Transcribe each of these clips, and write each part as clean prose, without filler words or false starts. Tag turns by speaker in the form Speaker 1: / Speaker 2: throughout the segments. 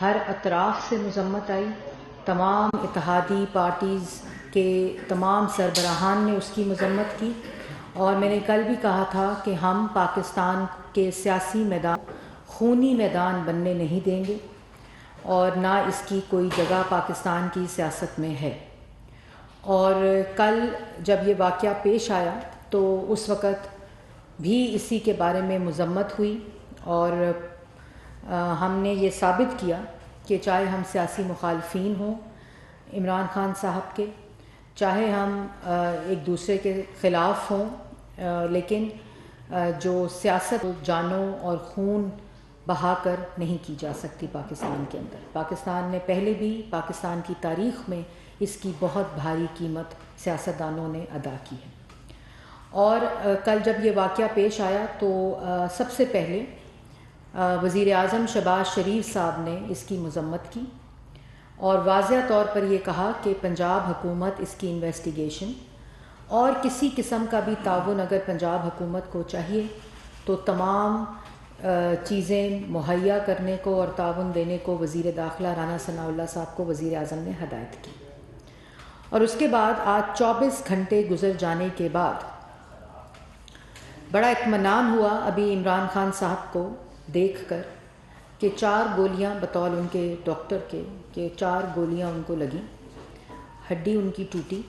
Speaker 1: ہر اطراف سے مذمت آئی، تمام اتحادی پارٹیز کے تمام سربراہان نے اس کی مذمت کی، اور میں نے کل بھی کہا تھا کہ ہم پاکستان کے سیاسی میدان خونی میدان بننے نہیں دیں گے، اور نہ اس کی کوئی جگہ پاکستان کی سیاست میں ہے۔ اور کل جب یہ واقعہ پیش آیا تو اس وقت بھی اسی کے بارے میں مذمت ہوئی، اور ہم نے یہ ثابت کیا کہ چاہے ہم سیاسی مخالفین ہوں عمران خان صاحب کے، چاہے ہم ایک دوسرے کے خلاف ہوں، لیکن جو سیاست جانوں اور خون بہا کر نہیں کی جا سکتی پاکستان کے اندر۔ پاکستان نے پہلے بھی، پاکستان کی تاریخ میں اس کی بہت بھاری قیمت سیاستدانوں نے ادا کی ہے۔ اور کل جب یہ واقعہ پیش آیا تو سب سے پہلے وزیر اعظم شہباز شریف صاحب نے اس کی مذمت کی، اور واضح طور پر یہ کہا کہ پنجاب حکومت اس کی انویسٹیگیشن اور کسی قسم کا بھی تعاون اگر پنجاب حکومت کو چاہیے تو تمام چیزیں مہیا کرنے کو اور تعاون دینے کو وزیر داخلہ رانا ثناء اللہ صاحب کو وزیر اعظم نے ہدایت کی۔ اور اس کے بعد آج 24 گھنٹے گزر جانے کے بعد بڑا اطمینان ہوا ابھی عمران خان صاحب کو دیکھ کر کہ 4 گولیاں بطول ان کے ڈاکٹر کے کہ 4 گولیاں ان کو لگیں، ہڈی ان کی ٹوٹی،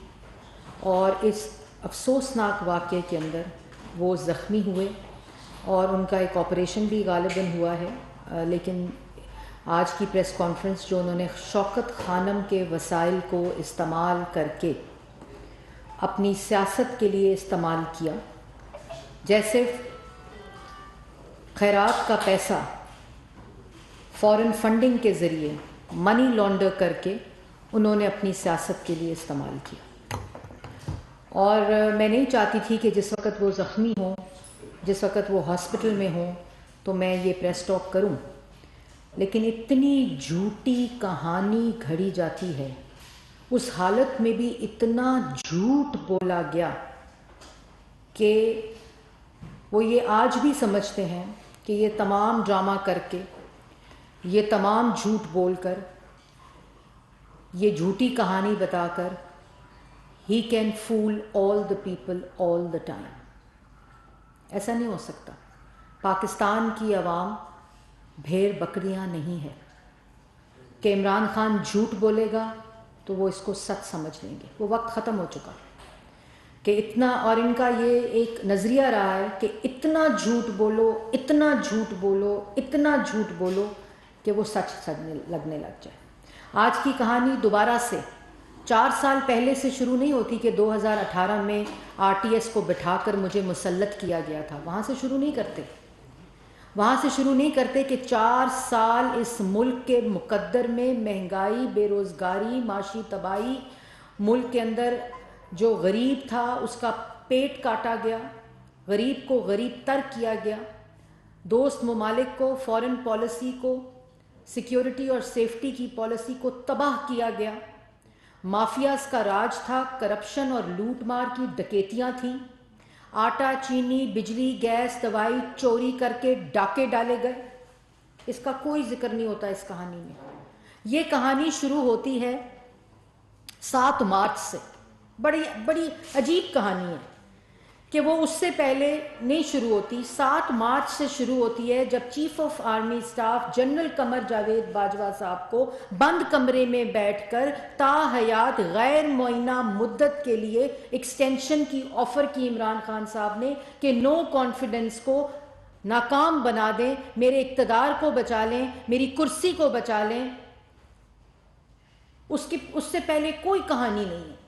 Speaker 1: اور اس افسوسناک واقعے کے اندر وہ زخمی ہوئے، اور ان کا ایک آپریشن بھی غالباً ہوا ہے، لیکن آج کی پریس کانفرنس جو انہوں نے شوکت خانم کے وسائل کو استعمال کر کے اپنی سیاست کے لیے استعمال کیا، جیسے خیرات کا پیسہ فورن فنڈنگ کے ذریعے منی لانڈر کر کے انہوں نے اپنی سیاست کے لیے استعمال کیا۔ اور میں نہیں چاہتی تھی کہ جس وقت وہ زخمی ہوں، جس وقت وہ ہاسپٹل میں ہوں تو میں یہ پریس ٹاک کروں، لیکن اتنی جھوٹی کہانی گھڑی جاتی ہے، اس حالت میں بھی اتنا جھوٹ بولا گیا کہ وہ یہ آج بھی سمجھتے ہیں کہ یہ تمام ڈرامہ کر کے، یہ تمام جھوٹ بول کر، یہ جھوٹی کہانی بتا کر ہی can fool all the people all the time. ایسا نہیں ہو سکتا۔ پاکستان کی عوام بھیڑ بکریاں نہیں ہے کہ عمران خان جھوٹ بولے گا تو وہ اس کو سچ سمجھ لیں گے۔ وہ وقت ختم ہو چکا کہ اتنا، اور ان کا یہ ایک نظریہ رہا ہے کہ اتنا جھوٹ بولو، اتنا جھوٹ بولو، اتنا جھوٹ بولو کہ وہ سچ لگنے لگ جائے۔ آج کی کہانی دوبارہ سے 4 سال پہلے سے شروع نہیں ہوتی کہ 2018 میں RTS کو بٹھا کر مجھے مسلط کیا گیا تھا، وہاں سے شروع نہیں کرتے، وہاں سے شروع نہیں کرتے کہ 4 سال اس ملک کے مقدر میں مہنگائی، بے روزگاری، معاشی تباہی، ملک کے اندر جو غریب تھا اس کا پیٹ کاٹا گیا، غریب کو غریب تر کیا گیا، دوست ممالک کو، فورن پالیسی کو، سیکیورٹی اور سیفٹی کی پالیسی کو تباہ کیا گیا، مافیاز کا راج تھا، کرپشن اور لوٹ مار کی ڈکیتیاں تھیں، آٹا، چینی، بجلی، گیس، دوائی چوری کر کے ڈاکے ڈالے گئے۔ اس کا کوئی ذکر نہیں ہوتا اس کہانی میں۔ یہ کہانی شروع ہوتی ہے 7 مارچ سے۔ بڑی عجیب کہانی ہے کہ وہ اس سے پہلے نہیں شروع ہوتی، 7 مارچ سے شروع ہوتی ہے جب chief of army staff general Qamar Javed Bajwa صاحب کو بند کمرے میں بیٹھ کر تاحیات غیر معینہ مدت کے لیے ایکسٹینشن کی آفر کی عمران خان صاحب نے کہ نو کانفیڈنس کو ناکام بنا دیں، میرے اقتدار کو بچا لیں، میری کرسی کو بچا لیں۔ اس سے پہلے کوئی کہانی نہیں ہے۔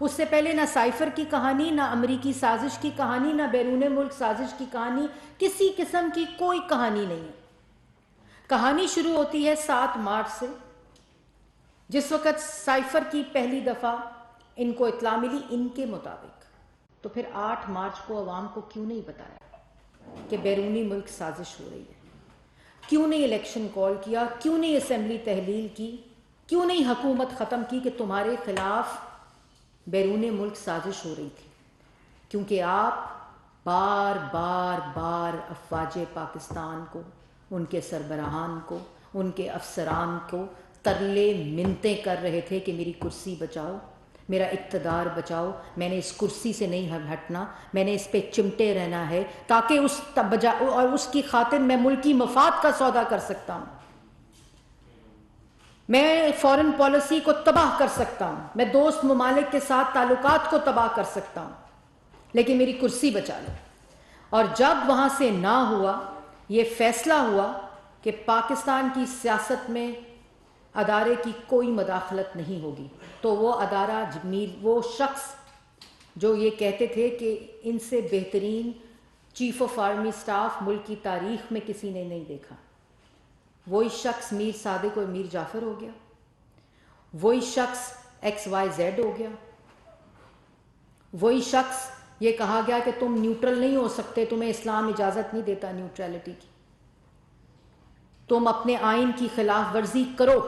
Speaker 1: اس سے پہلے نہ سائفر کی کہانی، نہ امریکی سازش کی کہانی، نہ بیرون ملک سازش کی کہانی، کسی قسم کی کوئی کہانی نہیں ہے۔ کہانی شروع ہوتی ہے 7 مارچ سے، جس وقت سائفر کی پہلی دفعہ ان کو اطلاع ملی ان کے مطابق، تو پھر 8 مارچ کو عوام کو کیوں نہیں بتایا کہ بیرونی ملک سازش ہو رہی ہے؟ کیوں نہیں الیکشن کال کیا؟ کیوں نہیں اسمبلی تحلیل کی؟ کیوں نہیں حکومت ختم کی کہ تمہارے خلاف بیرون ملک سازش ہو رہی تھی؟ کیونکہ آپ بار بار افواج پاکستان کو، ان کے سربراہان کو ان کے افسران کو ترلے منتیں کر رہے تھے کہ میری کرسی بچاؤ، میرا اقتدار بچاؤ، میں نے اس کرسی سے نہیں ہٹنا، میں نے اس پہ چمٹے رہنا ہے تاکہ اور اس کی خاطر میں ملکی مفاد کا سودا کر سکتا ہوں، میں فارن پالیسی کو تباہ کر سکتا ہوں، میں دوست ممالک کے ساتھ تعلقات کو تباہ کر سکتا ہوں، لیکن میری کرسی بچا لو۔ اور جب وہاں سے نہ ہوا، یہ فیصلہ ہوا کہ پاکستان کی سیاست میں ادارے کی کوئی مداخلت نہیں ہوگی، تو وہ ادارہ وہ شخص جو یہ کہتے تھے کہ ان سے بہترین چیف آف آرمی سٹاف ملک کی تاریخ میں کسی نے نہیں دیکھا، وہی شخص میر صادق اور میر جعفر ہو گیا، وہی شخص XYZ ہو گیا، وہی شخص یہ کہا گیا کہ تم نیوٹرل نہیں ہو سکتے، تمہیں اسلام اجازت نہیں دیتا نیوٹرلٹی کی، تم اپنے آئین کی خلاف ورزی کرو،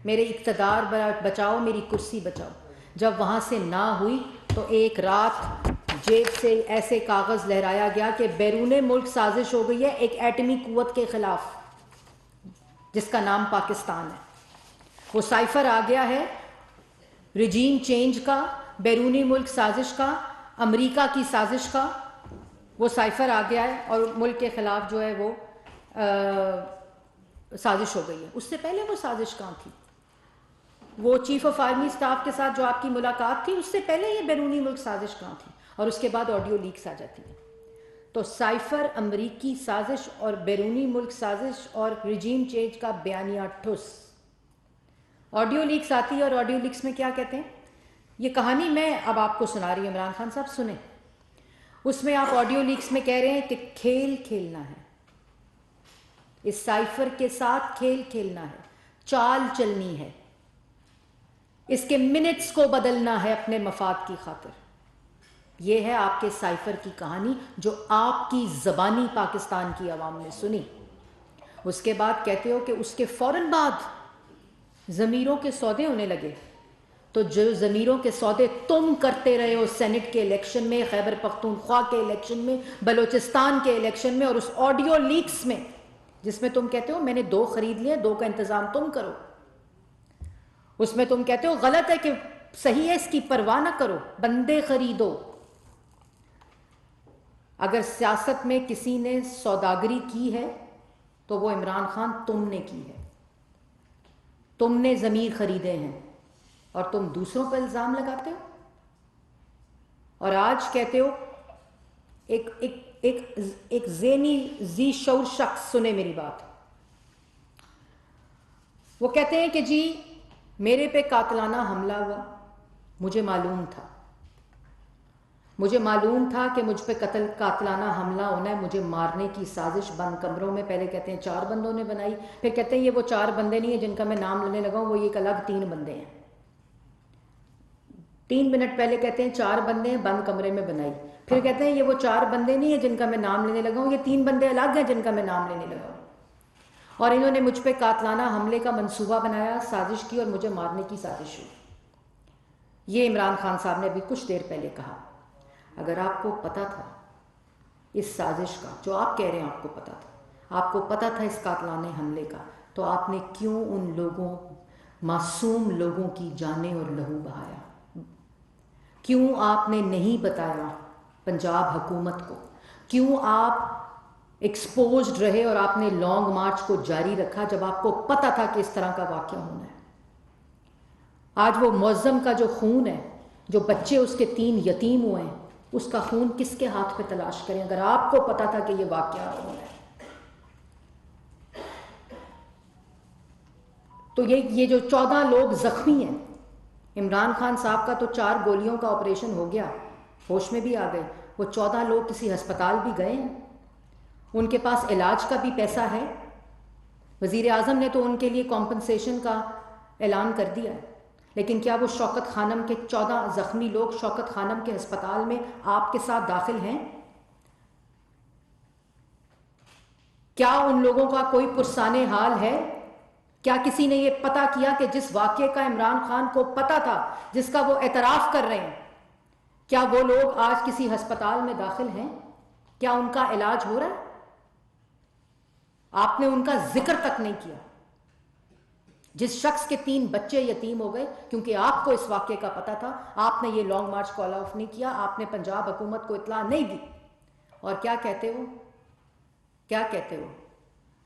Speaker 1: میرے اقتدار بچاؤ، میری کرسی بچاؤ۔ جب وہاں سے نہ ہوئی تو ایک رات جیب سے ایسے کاغذ لہرایا گیا کہ بیرون ملک سازش ہو گئی ہے ایک ایٹمی قوت کے خلاف جس کا نام پاکستان ہے۔ وہ سائفر آ گیا ہے رجیم چینج کا، بیرونی ملک سازش کا، امریکہ کی سازش کا، وہ سائفر آ گیا ہے اور ملک کے خلاف جو ہے وہ سازش ہو گئی ہے۔ اس سے پہلے وہ سازش کہاں تھی؟ وہ چیف آف آرمی سٹاف کے ساتھ جو آپ کی ملاقات تھی، اس سے پہلے یہ بیرونی ملک سازش کہاں تھی؟ اور اس کے بعد آڈیو لیکس آ جاتی ہیں۔ تو سائفر، امریکی سازش اور بیرونی ملک سازش اور رجیم چینج کا بیانیہ ٹھس۔ آڈیو لیکس آتی ہے اور آڈیو لیکس میں کیا کہتے ہیں؟ یہ کہانی میں اب آپ کو سنا رہی ہوں، عمران خان صاحب سنیں۔ اس میں آپ آڈیو لیکس میں کہہ رہے ہیں کہ کھیل کھیلنا ہے، اس سائفر کے ساتھ کھیل کھیلنا ہے، چال چلنی ہے، اس کے منٹس کو بدلنا ہے اپنے مفاد کی خاطر۔ یہ ہے آپ کے سائفر کی کہانی جو آپ کی زبانی پاکستان کی عوام نے سنی۔ اس کے بعد کہتے ہو کہ اس کے فوراً بعد ضمیروں کے سودے ہونے لگے، تو جو ضمیروں کے سودے تم کرتے رہے ہو سینٹ کے الیکشن میں، خیبر پختونخوا کے الیکشن میں، بلوچستان کے الیکشن میں، اور اس آڈیو لیکس میں جس میں تم کہتے ہو میں نے 2 خرید لیے، 2 کا انتظام تم کرو، اس میں تم کہتے ہو غلط ہے کہ صحیح ہے اس کی پرواہ نہ کرو، بندے خریدو۔ اگر سیاست میں کسی نے سوداگری کی ہے تو وہ عمران خان تم نے کی ہے، تم نے ضمیر خریدے ہیں اور تم دوسروں پر الزام لگاتے ہو، اور آج کہتے ہو ایک ذہنی ذی شعور شخص، سنے میری بات، وہ کہتے ہیں کہ جی میرے پہ قاتلانہ حملہ ہوا، مجھے معلوم تھا کہ مجھ پہ قاتلانہ حملہ ہونا ہے، مجھے مارنے کی سازش بند کمروں میں، پہلے کہتے ہیں 4 بندوں نے بنائی، پھر کہتے ہیں یہ وہ 4 بندے نہیں ہیں جن کا میں نام لینے لگا ہوں، وہ ایک الگ 3 بندے ہیں۔ 3 منٹ پہلے کہتے ہیں 4 بندے ہیں بند کمرے میں بنائی، پھر کہتے ہیں یہ وہ 4 بندے نہیں ہیں جن کا میں نام لینے لگا ہوں، یہ 3 بندے الگ ہیں جن کا میں نام لینے لگا ہوں، اور انہوں نے مجھ پہ قاتلانہ حملے کا منصوبہ بنایا، سازش کی اور مجھے مارنے کی سازش ہوئی۔ یہ عمران خان صاحب نے ابھی کچھ دیر پہلے کہا۔ اگر آپ کو پتا تھا اس سازش کا، جو آپ کہہ رہے ہیں آپ کو پتا تھا، آپ کو پتا تھا اس قاتلانہ حملے کا، تو آپ نے کیوں ان لوگوں، معصوم لوگوں کی جانیں اور لہو بہایا؟ کیوں آپ نے نہیں بتایا پنجاب حکومت کو؟ کیوں آپ ایکسپوزڈ رہے اور آپ نے لانگ مارچ کو جاری رکھا جب آپ کو پتا تھا کہ اس طرح کا واقعہ ہونا ہے؟ آج وہ معظم کا جو خون ہے، جو بچے اس کے 3 یتیم ہوئے ہیں، اس کا خون کس کے ہاتھ پہ تلاش کریں اگر آپ کو پتا تھا کہ یہ واقعہ ہونا ہے؟ تو یہ جو 14 لوگ زخمی ہیں، عمران خان صاحب کا تو 4 گولیوں کا آپریشن ہو گیا، ہوش میں بھی آ گئے، وہ 14 لوگ کسی ہسپتال بھی گئے ہیں، ان کے پاس علاج کا بھی پیسہ ہے، وزیر اعظم نے تو ان کے لیے کمپنسیشن کا اعلان کر دیا ہے، لیکن کیا وہ شوکت خانم کے 14 زخمی لوگ شوکت خانم کے ہسپتال میں آپ کے ساتھ داخل ہیں؟ کیا ان لوگوں کا کوئی پرسان حال ہے؟ کیا کسی نے یہ پتا کیا کہ جس واقعے کا عمران خان کو پتا تھا، جس کا وہ اعتراف کر رہے ہیں، کیا وہ لوگ آج کسی ہسپتال میں داخل ہیں؟ کیا ان کا علاج ہو رہا ہے؟ آپ نے ان کا ذکر تک نہیں کیا۔ جس شخص کے 3 بچے یتیم ہو گئے کیونکہ آپ کو اس واقعے کا پتہ تھا، آپ نے یہ لانگ مارچ کال آف نہیں کیا، آپ نے پنجاب حکومت کو اطلاع نہیں دی، اور کیا کہتے ہو؟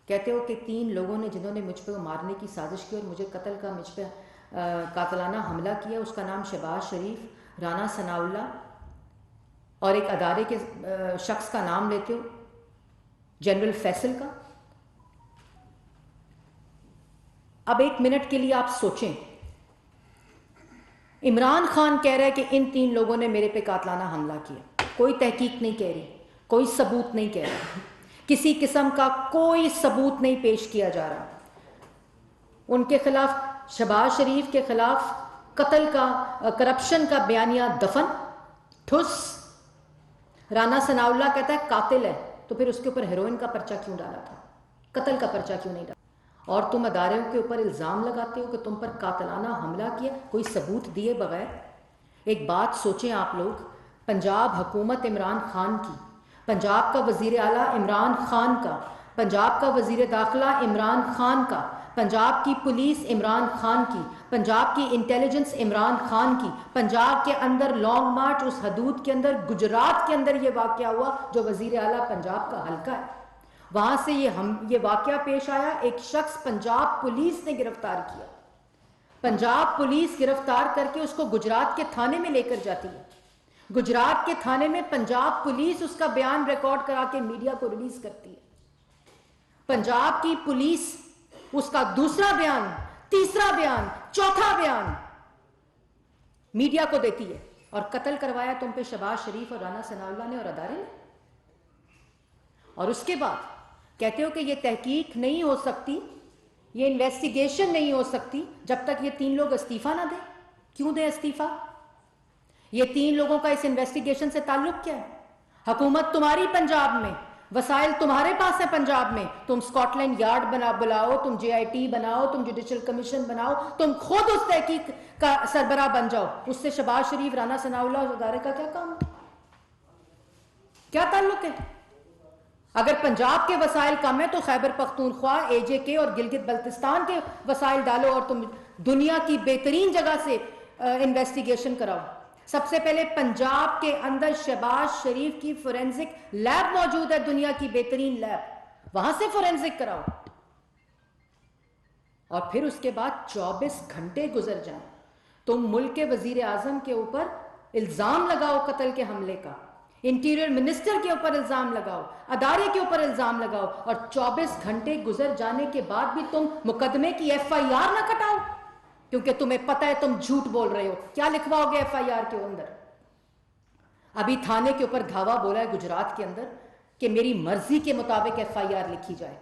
Speaker 1: کہتے ہو کہ 3 لوگوں نے جنہوں نے مجھ پہ مارنے کی سازش کی اور مجھے قتل کا مجھ پہ قاتلانہ حملہ کیا، اس کا نام شہباز شریف، رانا ثناء اللہ اور ایک ادارے کے شخص کا نام لیتے ہو، جنرل فیصل کا۔ اب 1 منٹ کے لیے آپ سوچیں، عمران خان کہہ رہا ہے کہ ان 3 لوگوں نے میرے پہ قاتلانہ حملہ کیا، کوئی تحقیق نہیں کہہ رہی، کوئی ثبوت نہیں کہہ رہا، کسی قسم کا کوئی ثبوت نہیں پیش کیا جا رہا، ان کے خلاف، شہباز شریف کے خلاف قتل کا، کرپشن کا بیانیہ دفن ٹھس۔ رانا ثناء اللہ کہتا ہے قاتل ہے، تو پھر اس کے اوپر ہیروئن کا پرچہ کیوں ڈالا تھا؟ قتل کا پرچہ کیوں نہیں ڈالا؟ اور تم اداروں کے اوپر الزام لگاتے ہو کہ تم پر قاتلانہ حملہ کیا کوئی ثبوت دیے بغیر۔ ایک بات سوچیں آپ لوگ، پنجاب حکومت عمران خان کی، پنجاب کا وزیر اعلیٰ عمران خان کا، پنجاب کا وزیر داخلہ عمران خان کا، پنجاب کی پولیس عمران خان کی، پنجاب کی انٹیلیجنس عمران خان کی، پنجاب کے اندر لانگ مارچ اس حدود کے اندر گجرات کے اندر یہ واقعہ ہوا جو وزیر اعلیٰ پنجاب کا حلقہ ہے، وہاں سے یہ واقعہ پیش آیا، ایک شخص پنجاب پولیس نے گرفتار کیا، پنجاب پولیس گرفتار کر کے اس کو گجرات کے تھانے میں لے کر جاتی ہے، گجرات کے تھانے میں پنجاب پولیس اس کا بیان ریکارڈ کرا کے میڈیا کو ریلیز کرتی ہے، پنجاب کی پولیس اس کا دوسرا بیان، تیسرا بیان، چوتھا بیان میڈیا کو دیتی ہے، اور قتل کروایا تم پہ شہباز شریف اور رانا ثناء اللہ نے اور ادارے نے۔ اور اس کے بعد کہتے ہو کہ یہ تحقیق نہیں ہو سکتی، یہ انویسٹیگیشن نہیں ہو سکتی جب تک یہ 3 لوگ استعفیٰ نہ دیں۔ کیوں دیں استعفیٰ؟ یہ 3 لوگوں کا اس انویسٹیگیشن سے تعلق کیا ہے؟ حکومت تمہاری پنجاب میں، وسائل تمہارے پاس ہیں پنجاب میں، تم سکاٹ لینڈ یارڈ بلاؤ، تم JIT بناؤ، تم جوڈیشل کمیشن بناؤ، تم خود اس تحقیق کا سربراہ بن جاؤ، اس سے شہباز شریف، رانا ثناء اللہ اور ادارے کا کیا کام ہے؟ کیا تعلق ہے؟ اگر پنجاب کے وسائل کم ہیں تو خیبر پختونخوا، AJK اور گلگت بلتستان کے وسائل ڈالو اور تم دنیا کی بہترین جگہ سے انویسٹیگیشن کراؤ۔ سب سے پہلے پنجاب کے اندر شہباز شریف کی فورینزک لیب موجود ہے، دنیا کی بہترین لیب، وہاں سے فورینزک کراؤ، اور پھر اس کے بعد 24 گھنٹے گزر جائیں، تم ملک کے وزیر اعظم کے اوپر الزام لگاؤ قتل کے حملے کا، انٹیریئر منسٹر کے اوپر الزام لگاؤ، ادارے کے اوپر الزام لگاؤ، اور 24 گھنٹے گزر جانے کے بعد بھی تم مقدمے کی FIR نہ کٹاؤ، کیونکہ تمہیں پتہ ہے تم جھوٹ بول رہے ہو۔ کیا لکھواؤ گے FIR کے اندر؟ ابھی تھانے کے اوپر دھاوا بولا ہے گجرات کے اندر کہ میری مرضی کے مطابق FIR لکھی جائے۔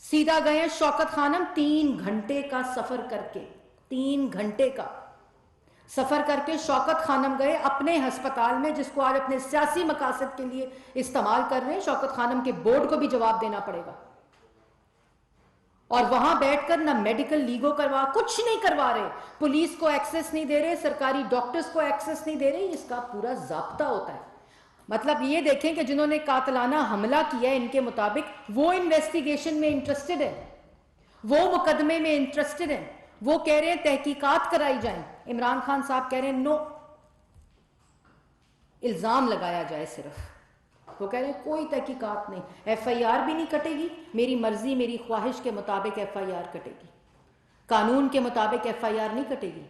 Speaker 1: سیدھا گئے ہیں شوکت خانم، 3 گھنٹے کا سفر کر کے، 3 گھنٹے کا سفر کر کے شوکت خانم گئے اپنے ہسپتال میں، جس کو آج اپنے سیاسی مقاصد کے لیے استعمال کر رہے ہیں۔ شوکت خانم کے بورڈ کو بھی جواب دینا پڑے گا، اور وہاں بیٹھ کر نہ میڈیکل لیگو کچھ نہیں کروا رہے، پولیس کو ایکسس نہیں دے رہے، سرکاری ڈاکٹرز کو ایکسس نہیں دے رہے، اس کا پورا ضابطہ ہوتا ہے۔ مطلب یہ دیکھیں کہ جنہوں نے قاتلانہ حملہ کیا ہے ان کے مطابق وہ انویسٹیگیشن میں انٹرسٹڈ ہے، وہ مقدمے میں انٹرسٹڈ ہیں، وہ کہہ رہے ہیں تحقیقات کرائی جائیں۔ عمران خان صاحب کہہ رہے ہیں نو، الزام لگایا جائے صرف۔ وہ کہہ رہے ہیں کوئی تحقیقات نہیں، FIR بھی نہیں کٹے گی، میری مرضی میری خواہش کے مطابق FIR کٹے گی، قانون کے مطابق FIR نہیں کٹے گی۔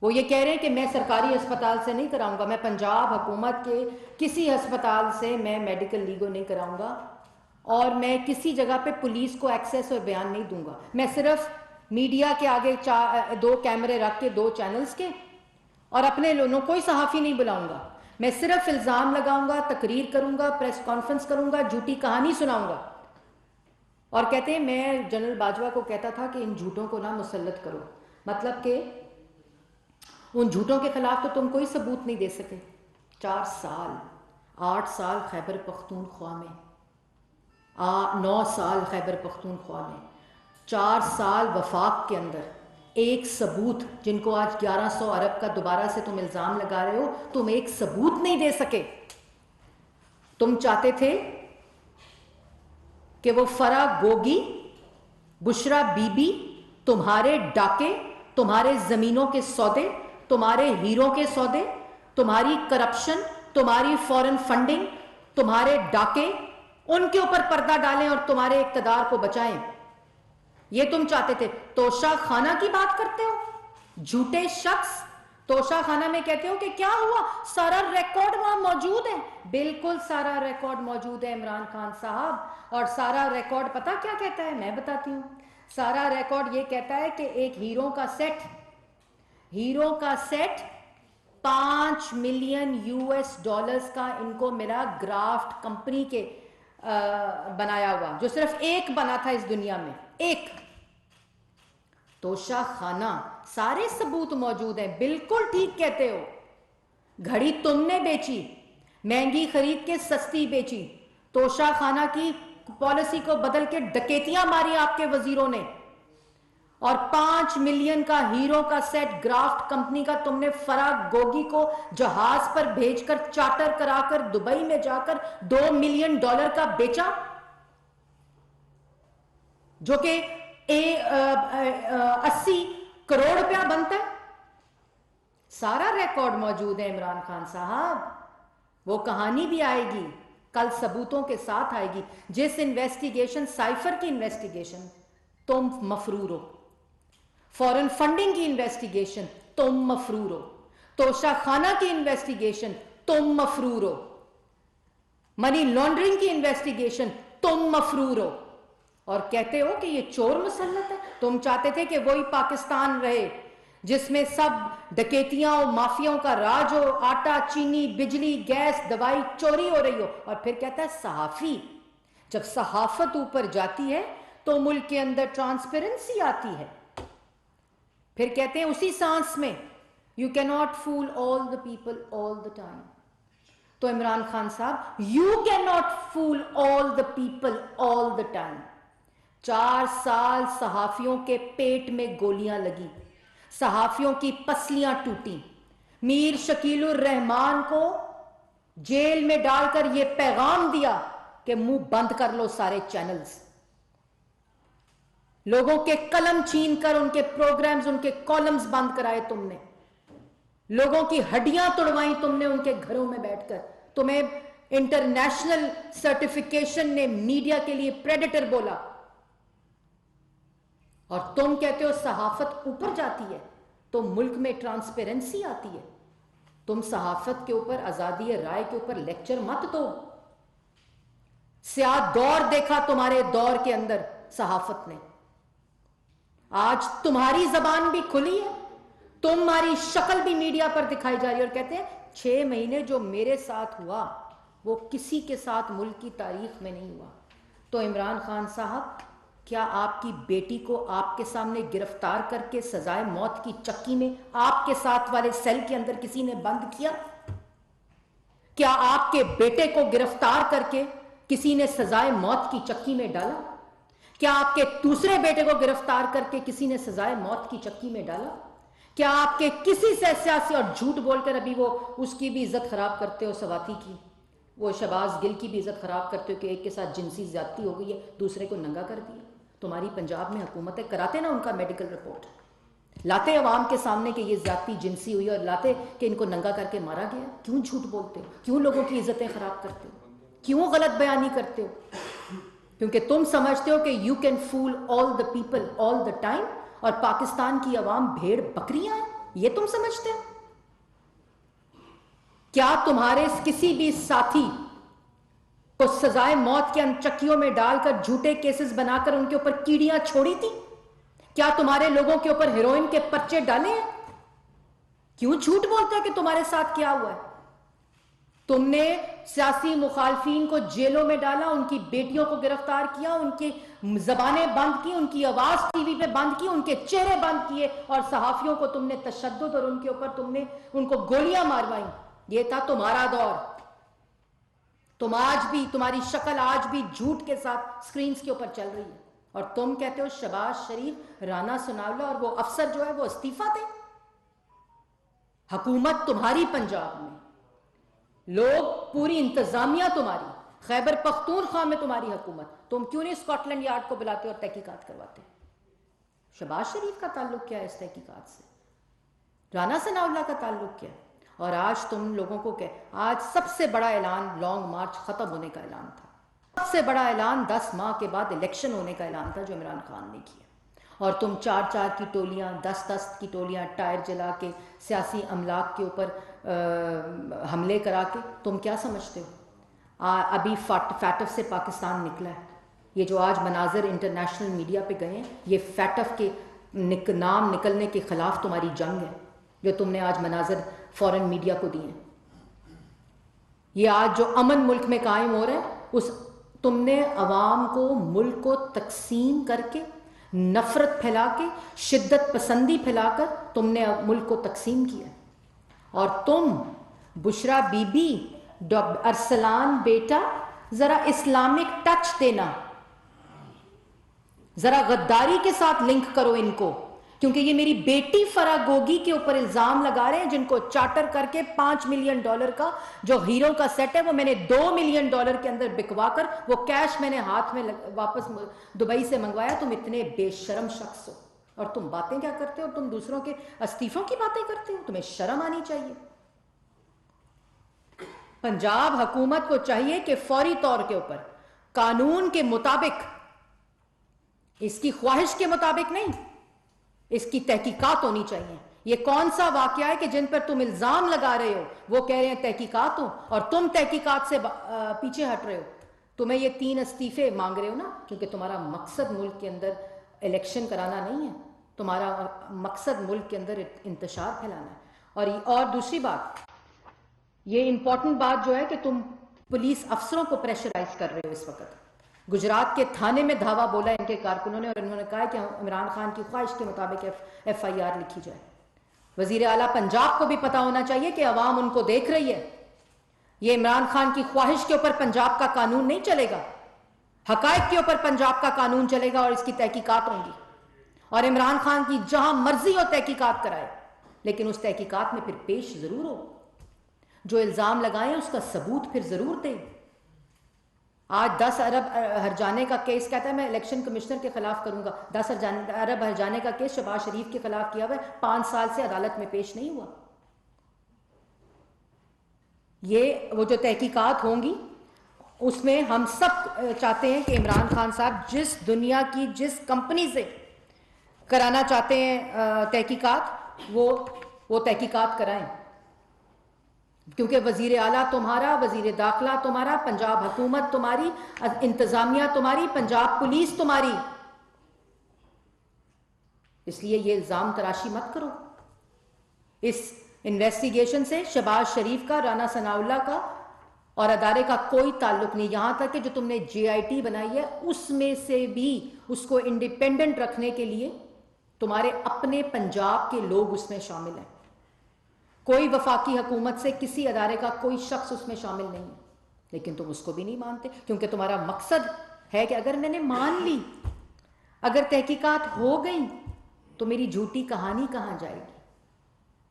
Speaker 1: وہ یہ کہہ رہے ہیں کہ میں سرکاری ہسپتال سے نہیں کراؤں گا، میں پنجاب حکومت کے کسی ہسپتال سے میں میڈیکل لیگو نہیں کراؤں گا، اور میں کسی جگہ پہ پولیس کو ایکسیس اور بیان نہیں دوں گا، میں صرف میڈیا کے آگے 2 کیمرے رکھ کے 2 چینلز کے، اور اپنے لوگوں کوئی صحافی نہیں بلاؤں گا، میں صرف الزام لگاؤں گا، تقریر کروں گا، پریس کانفرنس کروں گا، جھوٹی کہانی سناؤں گا۔ اور کہتے ہیں میں جنرل باجوہ کو کہتا تھا کہ ان جھوٹوں کو نہ مسلط کرو، مطلب کہ ان جھوٹوں کے خلاف تو تم کوئی ثبوت نہیں دے سکے۔ 4 سال، 8 سال خیبر پختونخوا میں، 9 سال خیبر پختونخوا میں، 4 سال وفاق کے اندر ایک ثبوت، جن کو آج 1100 ارب کا دوبارہ سے تم الزام لگا رہے ہو، تم ایک ثبوت نہیں دے سکے۔ تم چاہتے تھے کہ وہ فرا گوگی، بشرا بی بی تمہارے ڈاکے, تمہارے زمینوں کے سودے, تمہارے ہیروں کے سودے, تمہاری کرپشن, تمہاری فورن فنڈنگ, تمہارے ڈاکے, ان کے اوپر پردہ ڈالیں اور تمہارے اقتدار کو بچائیں. یہ تم چاہتے تھے. توشہ خانہ کی بات کرتے ہو, جھوٹے شخص. توشہ خانہ میں کہتے ہو کہ کیا ہوا, سارا ریکارڈ وہاں موجود ہے. بالکل سارا ریکارڈ موجود ہے عمران خان صاحب. اور سارا ریکارڈ پتا کیا کہتا ہے, میں بتاتی ہوں. سارا ریکارڈ یہ کہتا ہے کہ ایک ہیرو کا سیٹ 5 ملین US$ کا ان کو ملا, گرافٹ کمپنی کے بنایا ہوا, جو صرف ایک بنا تھا اس دنیا میں, ایک. توشہ خانہ, سارے ثبوت موجود ہیں. بالکل ٹھیک کہتے ہو. گھڑی تم نے بیچی, مہنگی خرید کے سستی بیچی. توشہ خانہ کی پالیسی کو بدل کے ڈکیتیاں ماری آپ کے وزیروں نے, اور 5 ملین کا ہیرو کا سیٹ گرافٹ کمپنی کا تم نے فراغ گوگی کو جہاز پر بھیج کر چارٹر کرا کر دبئی میں جا کر $2 ملین کا بیچا, جو کہ 80 کروڑ روپیہ بنتا ہے. سارا ریکارڈ موجود ہے عمران خان صاحب. وہ کہانی بھی آئے گی کل, ثبوتوں کے ساتھ آئے گی. جس انویسٹیگیشن, سائفر کی انویسٹیگیشن, تم مفرور ہو. فورن فنڈنگ کی انویسٹیگیشن, تم مفرور ہو. توشہ خانہ کی انویسٹیگیشن, تم مفرور ہو. منی لانڈرنگ کی انویسٹیگیشن, تم مفرور ہو. اور کہتے ہو کہ یہ چور مسلط ہے. تم چاہتے تھے کہ وہی پاکستان رہے جس میں سب ڈکیتیاں اور مافیاؤں کا راج ہو, آٹا چینی بجلی گیس دوائی چوری ہو رہی ہو. اور پھر کہتا ہے صحافی. جب صحافت اوپر جاتی ہے تو ملک کے اندر ٹرانسپیرنسی آتی ہے. پھر کہتے ہیں اسی سانس میں, you can not fool all the people all the time. تو عمران خان صاحب, you can not fool all the people all the time. 4 سال صحافیوں کے پیٹ میں گولیاں لگی, صحافیوں کی پسلیاں ٹوٹی. میر شکیل الرحمان کو جیل میں ڈال کر یہ پیغام دیا کہ منہ بند کر لو سارے چینلز. لوگوں کے قلم چھین کر ان کے پروگرامز, ان کے کالمز بند کرائے تم نے. لوگوں کی ہڈیاں توڑوائیں تم نے ان کے گھروں میں بیٹھ کر. تمہیں انٹرنیشنل سرٹیفیکیشن نے میڈیا کے لیے پریڈیٹر بولا, اور تم کہتے ہو صحافت اوپر جاتی ہے تو ملک میں ٹرانسپیرنسی آتی ہے. تم صحافت کے اوپر, آزادی رائے کے اوپر لیکچر مت دو. سیاہ دور دیکھا تمہارے دور کے اندر صحافت نے. آج تمہاری زبان بھی کھلی ہے, تمہاری شکل بھی میڈیا پر دکھائی جا رہی ہے, اور کہتے ہیں 6 مہینے جو میرے ساتھ ہوا وہ کسی کے ساتھ ملک کی تاریخ میں نہیں ہوا. تو عمران خان صاحب, کیا آپ کی بیٹی کو آپ کے سامنے گرفتار کر کے سزائے موت کی چکی میں آپ کے ساتھ والے سیل کے اندر کسی نے بند کیا؟ کیا آپ کے بیٹے کو گرفتار کر کے کسی نے سزائے موت کی چکی میں ڈالا؟ کیا آپ کے دوسرے بیٹے کو گرفتار کر کے کسی نے سزائے موت کی چکی میں ڈالا؟ کیا آپ کے کسی سے سیاسی, اور جھوٹ بول کر ابھی وہ اس کی بھی عزت خراب کرتے ہو, سواتی کی, وہ شہباز گل کی بھی عزت خراب کرتے ہو کہ ایک کے ساتھ جنسی زیادتی ہو گئی ہے, دوسرے کو ننگا کر دیا. تمہاری پنجاب میں حکومت ہے, کراتے نا ان کا میڈیکل رپورٹ, لاتے عوام کے سامنے کہ یہ زیادتی جنسی ہوئی, اور لاتے کہ ان کو ننگا کر کے مارا گیا. کیوں جھوٹ بولتے ہو؟ کیوں لوگوں کی عزتیں خراب کرتے ہو؟ کیوں غلط بیانی کرتے ہو؟ کیونکہ تم سمجھتے ہو کہ you can fool all the people all the time, اور پاکستان کی عوام بھیڑ بکریاں ہیں, یہ تم سمجھتے ہو؟ کیا تمہارے کسی بھی ساتھی کو سزائے موت کے چکیوں میں ڈال کر جھوٹے کیسز بنا کر ان کے اوپر کیڑیاں چھوڑی تھی؟ کیا تمہارے لوگوں کے اوپر ہیروئن کے پرچے ڈالے ہیں؟ کیوں جھوٹ بولتے ہیں کہ تمہارے ساتھ کیا ہوا ہے؟ تم نے سیاسی مخالفین کو جیلوں میں ڈالا, ان کی بیٹیوں کو گرفتار کیا, ان کی زبانیں بند کی, ان کی آواز ٹی وی پہ بند کی, ان کے چہرے بند کیے, اور صحافیوں کو تم نے تشدد اور ان کے اوپر تم نے ان کو گولیاں ماروائیں. یہ تھا تمہارا دور. تم آج بھی, تمہاری شکل آج بھی جھوٹ کے ساتھ سکرینز کے اوپر چل رہی ہے, اور تم کہتے ہو شہباز شریف, رانا ثناءاللہ اور وہ افسر جو ہے وہ استعفیٰ دیں. حکومت تمہاری پنجاب میں, لوگ, پوری انتظامیہ تمہاری, خیبر پختونخوا میں تمہاری حکومت. تم کیوں نہیں اسکاٹ لینڈ یارڈ کو بلاتے اور تحقیقات کرواتے؟ شہباز شریف کا تعلق کیا ہے اس تحقیقات سے؟ رانا ثناء اللہ کا تعلق کیا ہے؟ اور آج تم لوگوں کو آج سب سے بڑا اعلان لانگ مارچ ختم ہونے کا اعلان تھا، سب سے بڑا اعلان 10 ماہ کے بعد الیکشن ہونے کا اعلان تھا جو عمران خان نے کیا، اور تم 4 کی ٹولیاں 10 کی ٹولیاں ٹائر جلا کے سیاسی املاک کے اوپر حملے کرا کے تم کیا سمجھتے ہو؟ ابھی فیٹف سے پاکستان نکلا ہے، یہ جو آج مناظر انٹرنیشنل میڈیا پہ گئے ہیں یہ فیٹف کے نام نکلنے کے خلاف تمہاری جنگ ہے جو تم نے آج مناظر فورن میڈیا کو دیے ہیں۔ یہ آج جو امن ملک میں قائم ہو رہا ہے تم نے عوام کو ملک کو تقسیم کر کے نفرت پھیلا کے شدت پسندی پھیلا کر تم نے ملک کو تقسیم کیا، اور تم بشرا بی بی ارسلان بیٹا ذرا اسلامک ٹچ دینا، ذرا غداری کے ساتھ لنک کرو ان کو، کیونکہ یہ میری بیٹی فرا گوگی کے اوپر الزام لگا رہے ہیں جن کو چارٹر کر کے $5 ملین کا جو ہیرو کا سیٹ ہے وہ میں نے $2 ملین کے اندر بکوا کر وہ کیش میں نے ہاتھ میں واپس دبئی سے منگوایا۔ تم اتنے بے شرم شخص ہو اور تم باتیں کیا کرتے ہو؟ تم دوسروں کے استعفوں کی باتیں کرتے ہو، تمہیں شرم آنی چاہیے۔ پنجاب حکومت کو چاہیے کہ فوری طور کے اوپر قانون کے مطابق، اس کی خواہش کے مطابق نہیں، اس کی تحقیقات ہونی چاہیے۔ یہ کون سا واقعہ ہے کہ جن پر تم الزام لگا رہے ہو وہ کہہ رہے ہیں تحقیقات ہو اور تم تحقیقات سے پیچھے ہٹ رہے ہو؟ تمہیں یہ 3 استعفے مانگ رہے ہو نا کیونکہ تمہارا مقصد ملک کے اندر الیکشن کرانا نہیں ہے، تمہارا مقصد ملک کے اندر انتشار پھیلانا ہے۔ اور دوسری بات، یہ امپورٹنٹ بات جو ہے کہ تم پولیس افسروں کو پریشرائز کر رہے ہو اس وقت۔ گجرات کے تھانے میں دھاوا بولا ان کے کارکنوں نے اور انہوں نے کہا کہ عمران خان کی خواہش کے مطابق FIR لکھی جائے۔ وزیر اعلیٰ پنجاب کو بھی پتا ہونا چاہیے کہ عوام ان کو دیکھ رہی ہے، یہ عمران خان کی خواہش کے اوپر پنجاب کا قانون نہیں چلے گا، حقائق کے اوپر پنجاب کا قانون چلے گا اور اس کی تحقیقات ہوں گی، اور عمران خان کی جہاں مرضی ہو تحقیقات کرائے، لیکن اس تحقیقات میں پھر پیش ضرور ہو، جو الزام لگائیں اس کا ثبوت پھر ضرور دے۔ آج 10 ارب ہرجانے کا کیس کہتا ہے میں الیکشن کمشنر کے خلاف کروں گا، 10 ارب ہرجانے کا کیس شہباز شریف کے خلاف کیا ہوا ہے، 5 سال سے عدالت میں پیش نہیں ہوا۔ یہ وہ جو تحقیقات ہوں گی اس میں ہم سب چاہتے ہیں کہ عمران خان صاحب جس دنیا کی جس کمپنی سے کرانا چاہتے ہیں تحقیقات وہ تحقیقات کرائیں، کیونکہ وزیر اعلیٰ تمہارا، وزیر داخلہ تمہارا، پنجاب حکومت تمہاری، انتظامیہ تمہاری، پنجاب پولیس تمہاری، اس لیے یہ الزام تراشی مت کرو۔ اس انویسٹیگیشن سے شہباز شریف کا، رانا ثناء اللہ کا اور ادارے کا کوئی تعلق نہیں، یہاں تک کہ جو تم نے JIT بنائی ہے اس میں سے بھی اس کو انڈیپینڈنٹ رکھنے کے لیے تمہارے اپنے پنجاب کے لوگ اس میں شامل ہیں، کوئی وفاقی حکومت سے کسی ادارے کا کوئی شخص اس میں شامل نہیں ہے، لیکن تم اس کو بھی نہیں مانتے کیونکہ تمہارا مقصد ہے کہ اگر میں نے مان لی، اگر تحقیقات ہو گئی تو میری جھوٹی کہانی کہاں جائے گی،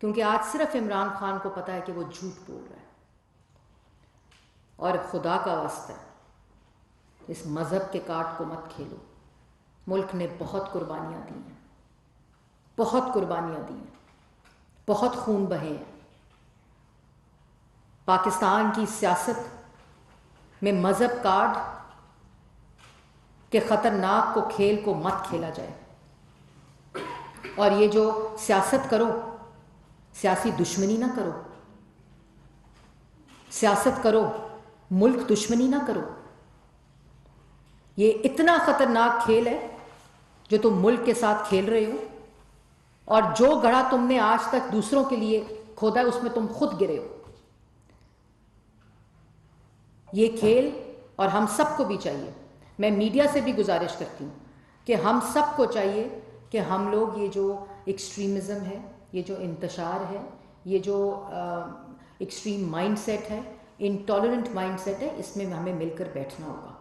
Speaker 1: کیونکہ آج صرف عمران خان کو پتا ہے کہ وہ جھوٹ بول رہا ہے۔ اور خدا کا واسطہ اس مذہب کے کارڈ کو مت کھیلو، ملک نے بہت قربانیاں دی ہیں، بہت قربانیاں دی ہیں، بہت خون بہے ہیں۔ پاکستان کی سیاست میں مذہب کارڈ کے خطرناک کو کھیل کو مت کھیلا جائے، اور یہ جو سیاست کرو، سیاسی دشمنی نہ کرو، سیاست کرو ملک دشمنی نہ کرو۔ یہ اتنا خطرناک کھیل ہے جو تم ملک کے ساتھ کھیل رہے ہو، اور جو گڑھا تم نے آج تک دوسروں کے لیے کھودا ہے اس میں تم خود گرے ہو۔ یہ کھیل، اور ہم سب کو بھی چاہیے، میں میڈیا سے بھی گزارش کرتی ہوں کہ ہم سب کو چاہیے کہ ہم لوگ یہ جو ایکسٹریمزم ہے، یہ جو انتشار ہے، یہ جو ایکسٹریم مائنڈ سیٹ ہے، انٹالرنٹ مائنڈ سیٹ ہے، اس میں ہمیں مل کر بیٹھنا ہوگا۔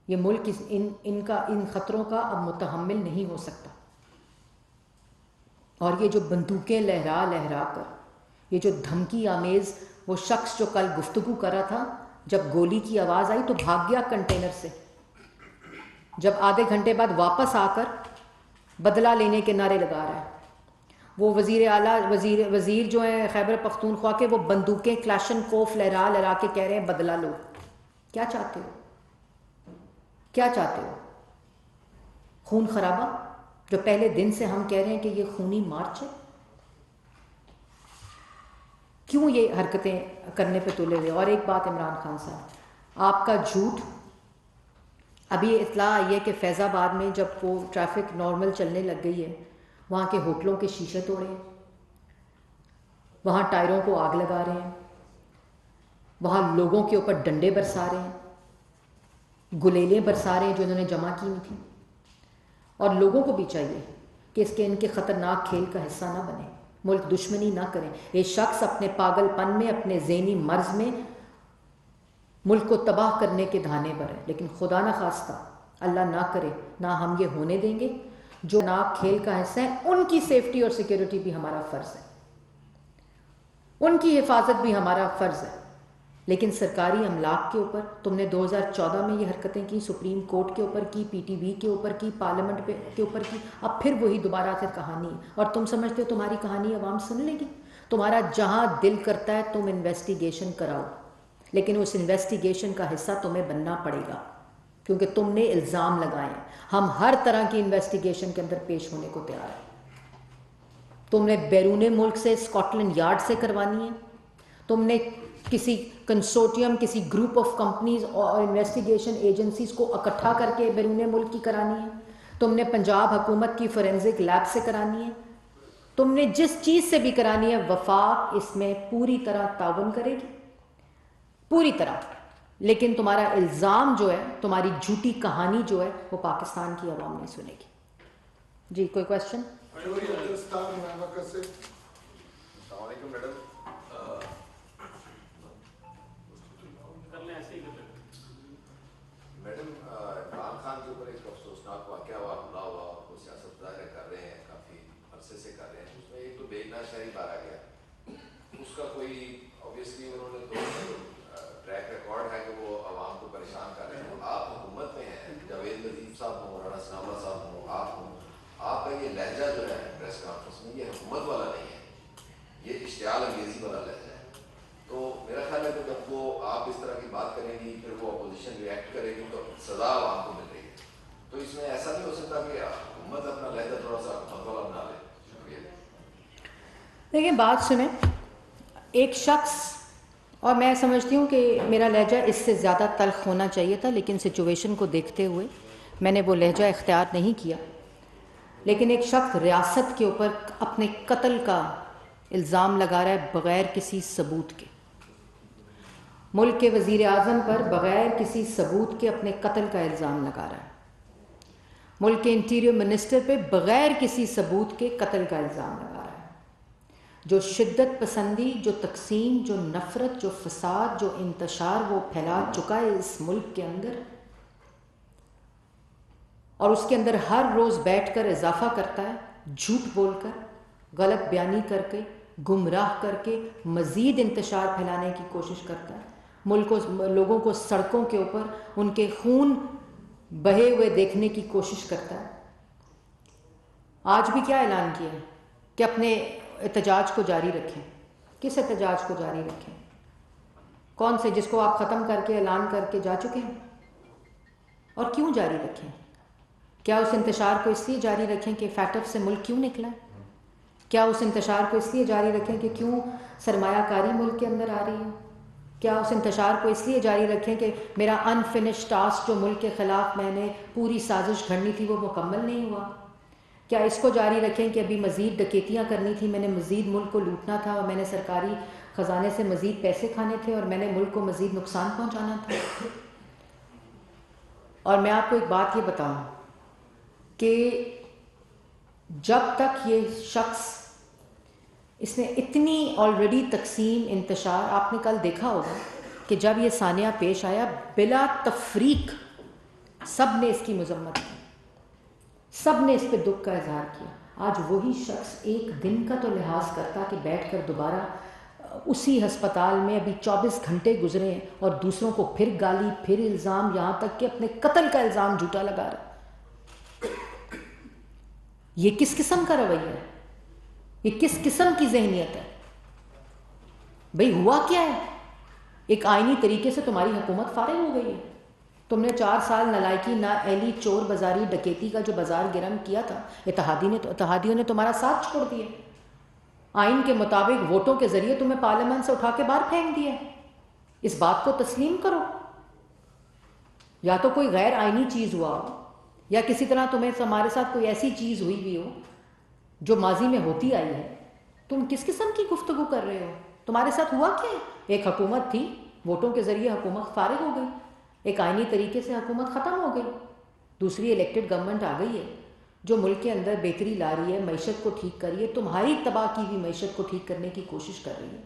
Speaker 1: یہ ملک ان خطروں کا اب متحمل نہیں ہو سکتا، اور یہ جو بندوقیں لہرا لہرا کر، یہ جو دھمکی آمیز، وہ شخص جو کل گفتگو کر رہا تھا جب گولی کی آواز آئی تو بھاگ گیا کنٹینر سے، جب آدھے گھنٹے بعد واپس آ کر بدلہ لینے کے نعرے لگا رہا ہے. وہ وزیر اعلیٰ وزیر جو ہیں خیبر پختونخوا کے, وہ بندوقیں کلاشن کوف لہرا لہرا کے کہہ رہے ہیں بدلہ لو. کیا چاہتے ہو؟ کیا چاہتے ہو؟ خون خرابہ جو پہلے دن سے ہم کہہ رہے ہیں کہ یہ خونی مارچ ہے. کیوں یہ حرکتیں کرنے پہ تلے ہوئے؟ اور ایک بات عمران خان صاحب, آپ کا جھوٹ, ابھی اطلاع آئی ہے کہ فیض آباد میں جب وہ ٹریفک نارمل چلنے لگ گئی ہے, وہاں کے ہوٹلوں کے شیشے توڑے ہیں, وہاں ٹائروں کو آگ لگا رہے ہیں, وہاں لوگوں کے اوپر ڈنڈے برسا رہے ہیں, گلیلیں برسا رہے ہیں جو انہوں نے جمع کی ہوئی تھیں. اور لوگوں کو بھی چاہیے کہ ان کے خطرناک کھیل کا حصہ نہ بنے, ملک دشمنی نہ کریں. یہ شخص اپنے پاگل پن میں, اپنے ذہنی مرض میں ملک کو تباہ کرنے کے دھانے پر ہے. لیکن خدا نہ خواستہ, اللہ نہ کرے, نہ ہم یہ ہونے دیں گے. جو ناک کھیل کا حصہ ہے ان کی سیفٹی اور سیکیورٹی بھی ہمارا فرض ہے, ان کی حفاظت بھی ہمارا فرض ہے. لیکن سرکاری املاک کے اوپر تم نے 2014 میں یہ حرکتیں کی, سپریم کورٹ کے اوپر کی, پی ٹی وی کے اوپر کی, پارلیمنٹ کے اوپر کی, اب پھر وہی دوبارہ سے کہانی ہے. اور تم سمجھتے ہو تمہاری کہانی عوام سن لے گی؟ تمہارا جہاں دل کرتا ہے تم انویسٹیگیشن کراؤ, لیکن اس انویسٹیگیشن کا حصہ تمہیں بننا پڑے گا, کیونکہ تم نے الزام لگائے ہیں. ہم ہر طرح کی انویسٹیگیشن کے اندر پیش ہونے کو تیار ہیں. تم نے بیرون ملک سے, اسکاٹ لینڈ یارڈ سے کروانی ہے, تم نے کسی کنسورٹیم, کسی گروپ آف کمپنیز اور انویسٹیگیشن ایجنسیز کو اکٹھا کر کے بیرون ملک کی کرانی ہے, تم نے پنجاب حکومت کی فورینزک لیب سے کرانی ہے, تم نے جس چیز سے بھی کرانی ہے, وفاق اس میں پوری طرح تعاون کرے گی, پوری طرح. لیکن تمہارا الزام جو ہے, تمہاری جھوٹی کہانی جو ہے, وہ پاکستان کی عوام نہیں سنے گی. جی کوئی کوشچن؟
Speaker 2: السلام علیکم میڈم. میڈم عمران خان کے اوپر ایک افسوسناک واقعہ ہوا, وہ سیاست ظاہر کر رہے ہیں, کافی عرصے سے کر رہے ہیں. اس میں ایک تو بے گناہ شہری مارا گیا, اس کا کوئی اوبیسلی انہوں نے تو ٹریک ریکارڈ ہے کہ وہ عوام کو پریشان کر رہے ہیں. آپ حکومت میں ہیں, جاوید لطیف صاحب ہوں, مولانا ثناء اللہ صاحب ہوں, آپ ہوں, آپ کا یہ لہجہ جو ہے پریس کانفرنس میں, یہ حکومت والا نہیں ہے, یہ اشتعال انگیزی والا لہجہ ہے. تو میرا خیال ہے کہ جب وہ آپ اس طرح کی بات کریں گی, پھر وہ اپوزیشن ریئیکٹ کرے گی, تو سزا عوام کو مل رہی ہے. تو اس میں ایسا نہیں ہو سکتا کہ حکومت اپنا لہجہ تھوڑا سا حکومت والا بنا لے؟ شکریہ.
Speaker 1: دیکھیں بات سنیں, ایک شخص, اور میں سمجھتی ہوں کہ میرا لہجہ اس سے زیادہ تلخ ہونا چاہیے تھا, لیکن سچویشن کو دیکھتے ہوئے میں نے وہ لہجہ اختیار نہیں کیا. لیکن ایک شخص ریاست کے اوپر اپنے قتل کا الزام لگا رہا ہے بغیر کسی ثبوت کے, ملک کے وزیر اعظم پر بغیر کسی ثبوت کے اپنے قتل کا الزام لگا رہا ہے, ملک کے انٹیریئر منسٹر پہ بغیر کسی ثبوت کے قتل کا الزام لگا رہا ہے. جو شدت پسندی, جو تقسیم, جو نفرت, جو فساد, جو انتشار وہ پھیلا چکا ہے اس ملک کے اندر, اور اس کے اندر ہر روز بیٹھ کر اضافہ کرتا ہے, جھوٹ بول کر, غلط بیانی کر کے, گمراہ کر کے مزید انتشار پھیلانے کی کوشش کرتا ہے, ملک کو, لوگوں کو سڑکوں کے اوپر ان کے خون بہے ہوئے دیکھنے کی کوشش کرتا ہے. آج بھی کیا اعلان کیا ہے کہ اپنے احتجاج کو جاری رکھیں. کس احتجاج کو جاری رکھیں؟ کون سے, جس کو آپ ختم کر کے اعلان کر کے جا چکے ہیں؟ اور کیوں جاری رکھیں؟ کیا اس انتشار کو اس لیے جاری رکھیں کہ فیٹف سے ملک کیوں نکلا ہے؟ کیا اس انتشار کو اس لیے جاری رکھیں کہ کیوں سرمایہ کاری ملک کے اندر آ رہی ہے؟ کیا اس انتشار کو اس لیے جاری رکھیں کہ میرا انفنش ٹاسک جو ملک کے خلاف میں نے پوری سازش گھڑنی تھی وہ مکمل نہیں ہوا؟ کیا اس کو جاری رکھیں کہ ابھی مزید ڈکیتیاں کرنی تھی, میں نے مزید ملک کو لوٹنا تھا, اور میں نے سرکاری خزانے سے مزید پیسے کھانے تھے, اور میں نے ملک کو مزید نقصان پہنچانا تھا؟ اور میں آپ کو ایک بات یہ بتاؤں کہ جب تک یہ شخص, اس نے اتنی آلریڈی تقسیم, انتشار, آپ نے کل دیکھا ہوگا کہ جب یہ سانیہ پیش آیا بلا تفریق سب نے اس کی مذمت کی, سب نے اس پہ دکھ کا اظہار کیا. آج وہی شخص ایک دن کا تو لحاظ کرتا کہ بیٹھ کر دوبارہ اسی ہسپتال میں, ابھی 24 گھنٹے گزرے ہیں, اور دوسروں کو پھر گالی, پھر الزام, یہاں تک کہ اپنے قتل کا الزام جھوٹا لگا رہا. یہ کس قسم کا رویہ ہے؟ یہ کس قسم کی ذہنیت ہے؟ بھئی ہوا کیا ہے؟ ایک آئینی طریقے سے تمہاری حکومت فارغ ہو گئی ہے. تم نے 4 سال نالائکی، نا اہلی، چور بازاری، ڈکیتی کا جو بازار گرم کیا تھا، اتحادیوں نے تمہارا ساتھ چھوڑ دیا. آئین کے مطابق ووٹوں کے ذریعے تمہیں پارلیمنٹ سے اٹھا کے باہر پھینک دیا. اس بات کو تسلیم کرو. یا تو کوئی غیر آئینی چیز ہوا ہو، یا کسی طرح تمہیں ہمارے ساتھ کوئی ایسی چیز ہوئی بھی ہو جو ماضی میں ہوتی آئی ہے. تم کس قسم کی گفتگو کر رہے ہو؟ تمہارے ساتھ ہوا کیا؟ ایک حکومت تھی، ووٹوں کے ذریعے حکومت فارغ ہو گئی، ایک آئینی طریقے سے حکومت ختم ہو گئی. دوسری الیکٹڈ گورنمنٹ آ گئی ہے جو ملک کے اندر بہتری لا رہی ہے، معیشت کو ٹھیک کر رہی ہے، تمہاری تباہ کی ہوئی معیشت کو ٹھیک کرنے کی کوشش کر رہی ہے.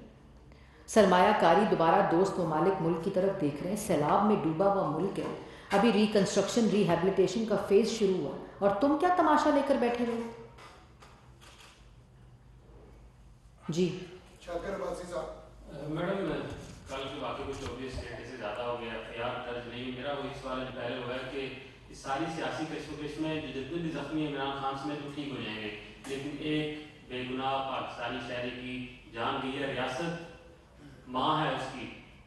Speaker 1: سرمایہ کاری دوبارہ دوست ممالک ملک کی طرف دیکھ رہے ہیں. سیلاب میں ڈوبا ہوا ملک ہے، ابھی ریکنسٹرکشن ریہیبلیٹیشن کا فیز شروع ہوا، اور تم کیا تماشا لے کر بیٹھے ہوئے؟ جی
Speaker 3: شاکر عباسی صاحب.
Speaker 4: میڈم کل کے واقعے کو 24 گھنٹے سے زیادہ ہو گیا، FIR درج نہیں. میرا وہی سوال پہلے ہوا ہے کہ اس ساری سیاسی کشمکش میں جو جتنے بھی زخمی عمران خان سمیت وہ ٹھیک ہو جائیں گے، لیکن ایک بے گناہ پاکستانی شہری کی جان گئی ہے، ریاست ماں ہے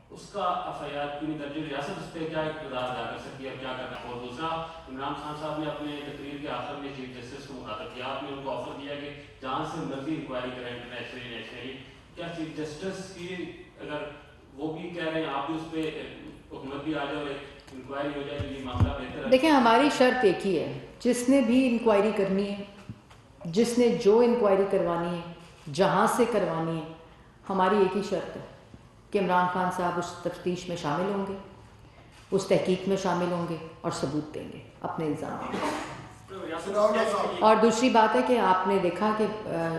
Speaker 4: اس کا FIR کیوں نہیں درج؟ ریاست اس پہ کیا اقتدار ادا کر سکتی ہے اور کیا کرنا ہے؟ اور دوسرا، عمران خان صاحب نے اپنے تقریر کے آخر میں چیف جسٹس کو مخاطب کیا، آپ نے ان کو آفر دیا کہ جہاں سے مرضی انکوائری کریں، انٹرنیشنلی نیشنلی. کیا چیف جسٹس کی اگر وہ بھی کہہ رہے ہیں آپ بھی اس پہ حکومت بھی آ جائے اور انکوائری ہو جائے تو یہ معاملہ بہتر ہے؟
Speaker 1: دیکھیں، ہماری شرط ایک ہی ہے، جس نے بھی انکوائری کرنی ہے، جس نے جو انکوائری کروانی ہے، جہاں سے کروانی ہے، ہماری ایک ہی شرط ہے کہ عمران خان صاحب اس تفتیش میں شامل ہوں گے، اس تحقیق میں شامل ہوں گے اور ثبوت دیں گے اپنے الزام. اور دوسری بات ہے کہ آپ نے دیکھا کہ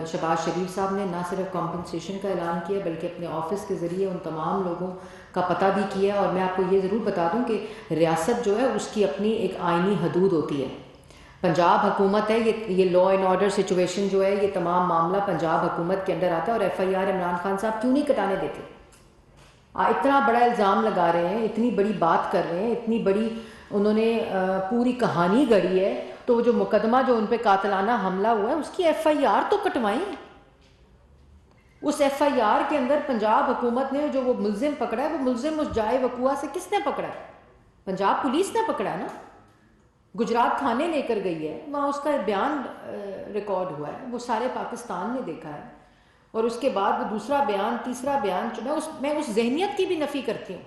Speaker 1: شہباز شریف صاحب نے نہ صرف کمپنسیشن کا اعلان کیا بلکہ اپنے آفس کے ذریعے ان تمام لوگوں کا پتہ بھی کیا. اور میں آپ کو یہ ضرور بتا دوں کہ ریاست جو ہے اس کی اپنی ایک آئینی حدود ہوتی ہے. پنجاب حکومت ہے، یہ لا اینڈ آرڈر سچویشن جو ہے، یہ تمام معاملہ پنجاب حکومت کے اندر آتا ہے. اور FIR عمران خان صاحب کیوں نہیں کٹانے دیتے؟ اتنا بڑا الزام لگا رہے ہیں، اتنی بڑی بات کر رہے ہیں، اتنی بڑی انہوں نے پوری کہانی گڑھی ہے، تو جو مقدمہ جو ان پہ قاتلانہ حملہ ہوا ہے اس کی FIR تو کٹوائیں. اس FIR کے اندر پنجاب حکومت نے جو وہ ملزم پکڑا ہے، وہ ملزم اس جائے وقوع سے کس نے پکڑا ہے؟ پنجاب پولیس نے پکڑا ہے نا. گجرات تھانے لے کر گئی ہے، وہاں اس کا بیان ریکارڈ ہوا ہے، وہ سارے پاکستان نے دیکھا ہے. اور اس کے بعد وہ دوسرا بیان، تیسرا بیان، میں اس ذہنیت کی بھی نفی کرتی ہوں.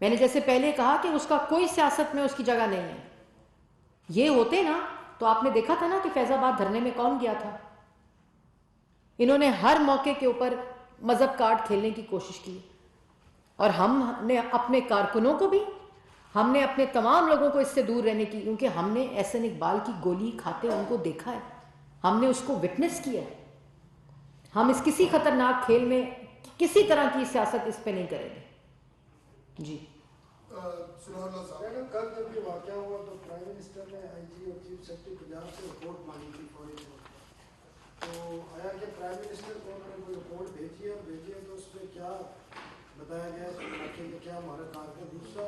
Speaker 1: میں نے جیسے پہلے کہا کہ اس کا کوئی سیاست میں اس کی جگہ نہیں ہے. یہ ہوتے نا تو آپ نے دیکھا تھا نا کہ فیض آباد دھرنے میں کون گیا تھا. انہوں نے ہر موقع کے اوپر مذہب کارڈ کھیلنے کی کوشش کی، اور ہم نے اپنے کارکنوں کو بھی، ہم نے اپنے تمام لوگوں کو اس سے دور رہنے کی، کیونکہ ہم نے احسن اقبال کی گولی کھاتے ان کو دیکھا ہے، ہم نے اس کو وٹنس کیا ہے. ہم اس کسی خطرناک کھیل میں کسی طرح کی سیاست اس پہ نہیں کریں گے. جی
Speaker 3: کل جب یہ واقعہ ہوا تو پرائم منسٹر نے IG اور چیف سیکرٹری پنجاب سے رپورٹ مانگی تھی فوری طور پر. تو آیا کہ پرائم منسٹر کو انہوں نے کوئی رپورٹ بھیجی ہے تو اس میں کیا بتایا گیا ہے کہ کیا محرکات ہے؟ دوسرا،